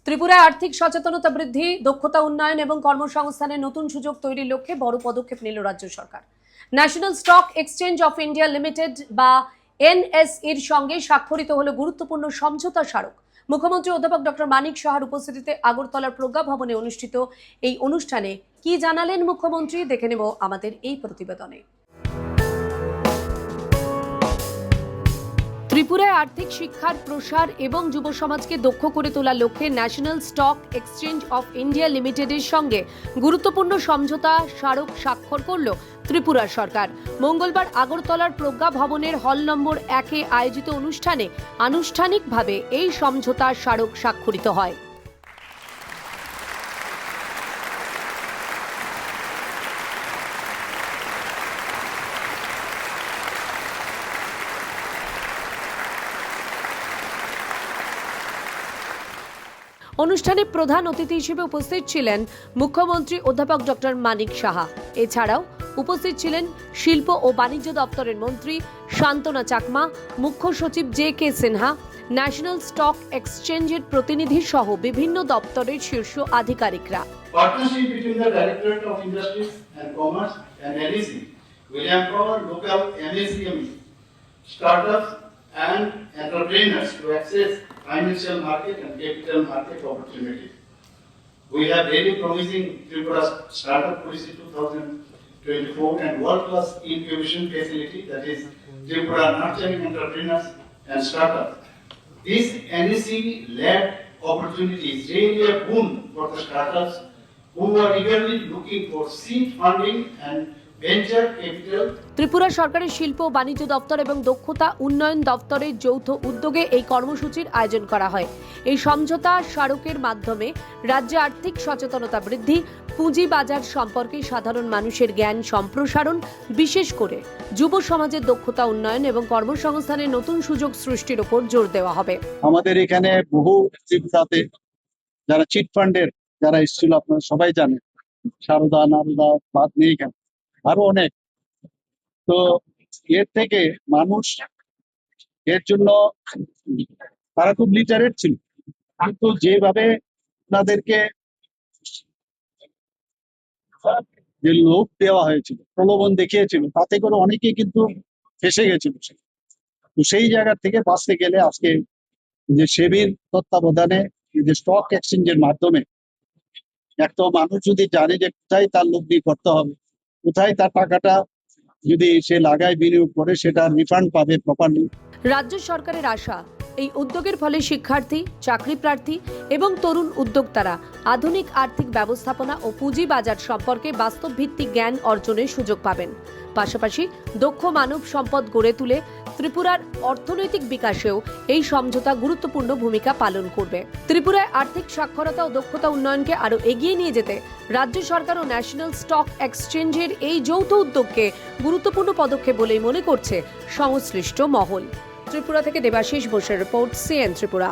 ত্রিপুরায় আর্থিক সচেতনতা বৃদ্ধি, দক্ষতা উন্নয়ন এবং কর্মসংস্থানের নতুন সুযোগ তৈরির লক্ষ্যে বড় পদক্ষেপ নিল রাজ্য সরকার। National Stock Exchange of India Limited বা এনএসইর সঙ্গে স্বাক্ষরিত হলো গুরুত্বপূর্ণ সমঝোতা স্মারক। মুখ্যমন্ত্রী অধ্যাপক ডক্টর মানিক সাহার উপস্থিতিতে আগরতলার প্রজ্ঞা ভবনে অনুষ্ঠিত এই অনুষ্ঠানে কি জানালেন মুখ্যমন্ত্রী, দেখে নেব আমাদের এই প্রতিবেদনে। ত্রিপুরায় আর্থিক শিক্ষার প্রসার এবং যুব সমাজকে দক্ষ করে তোলার লক্ষ্যে national Stock Exchange of India লিমিটেডের সঙ্গে গুরুত্বপূর্ণ সমঝোতা স্মারক স্বাক্ষর করল ত্রিপুরা সরকার। মঙ্গলবার আগরতলার প্রজ্ঞা ভবনের হল নম্বর 1-এ আয়োজিত অনুষ্ঠানে আনুষ্ঠানিকভাবে এই সমঝোতা স্মারক স্বাক্ষরিত হয়। অনুষ্ঠানে প্রধান অতিথি হিসেবে উপস্থিত ছিলেন মুখ্যমন্ত্রী অধ্যাপক ডক্টর মানিক সাহা। এছাড়াও উপস্থিত ছিলেন শিল্প ও বাণিজ্য দপ্তরের মন্ত্রী শান্তনা চাকমা, মুখ্য সচিব জে.কে. সিনহা, ন্যাশনাল স্টক এক্সচেঞ্জের প্রতিনিধি সহ বিভিন্ন দপ্তরের শীর্ষ আধিকারিকরা। Partnership between the Directorate of Industries and Commerce and NEC will empower local MSME startups and entrepreneurs to access financial market and capital market opportunities. We have very promising Tripura Startup Policy 2024 and world-class incubation facility, that is Tripura Nurturing Entrepreneurs and Startups. This NEC-led opportunity is really a boon for the startups who are eagerly looking for seed funding and venture capital. Tripura সরকারের শিল্প ও বাণিজ্য দপ্তর এবং দক্ষতা উন্নয়ন দপ্তরের যৌথ উদ্যোগে এই কর্মসূচির আয়োজন করা হয়। এই সমঝোতা স্মারকের মাধ্যমে রাজ্যে আর্থিক সচেতনতা বৃদ্ধি, পুঁজি বাজার সম্পর্কে সাধারণ মানুষের জ্ঞান সম্প্রসারণ, বিশেষ করে যুব সমাজের দক্ষতা উন্নয়ন এবং কর্মসংস্থানের নতুন সুযোগ সৃষ্টির উপর জোর দেওয়া হবে। আমাদের এখানে বহু ত্রিপুরাতে যারা চিট ফান্ডের যারা এসেছিল, আপনারা সবাই জানেন, সারদা, নারদা, বাদ নেই কেন, আরো অনেক। তো এর থেকে মানুষ এর জন্য তারা খুব লিটারেট ছিল, কিন্তু যেভাবে তাদেরকে যে লোভ দেওয়া হয়েছিল, প্রলোভন দেখিয়েছিল, তাতে করে অনেকে কিন্তু ফেসে গেছিল। তো সেই জায়গা থেকে বাঁচতে গেলে আজকে যে সেবির তত্ত্বাবধানে যে স্টক এক্সচেঞ্জের মাধ্যমে একটা মানুষ যদি জানে যে কোথায় তার লগ্নি করতে হবে, কোথায় তার টাকাটা যদি সে লাগায় বিনিয়োগ করে সেটা রিফান্ড পাবে প্রপারলি। রাজ্য সরকারের আশা, এই উদ্যোগের ফলে শিক্ষার্থী, চাকরি প্রার্থী এবং তরুণ উদ্যোক্তারা আধুনিক আর্থিক ব্যবস্থাপনা ও পুঁজি বাজার সম্পর্কে বাস্তব ভিত্তিক জ্ঞান অর্জনের সুযোগ পাবেন। পাশাপাশি দক্ষ মানব সম্পদ গড়ে তুলে ত্রিপুরার অর্থনৈতিক বিকাশেও এই সমঝোতা গুরুত্বপূর্ণ ভূমিকা পালন করবে। ত্রিপুরায় আর্থিক সাক্ষরতা ও দক্ষতা উন্নয়নকে আরও এগিয়ে নিয়ে যেতে রাজ্য সরকার ও ন্যাশনাল স্টক এক্সচেঞ্জের এই যৌথ উদ্যোগকে গুরুত্বপূর্ণ পদক্ষেপ বলেই মনে করছে সংশ্লিষ্ট মহল। ত্রিপুরা থেকে দেবাশিস বোসের রিপোর্ট, সিএন ত্রিপুরা।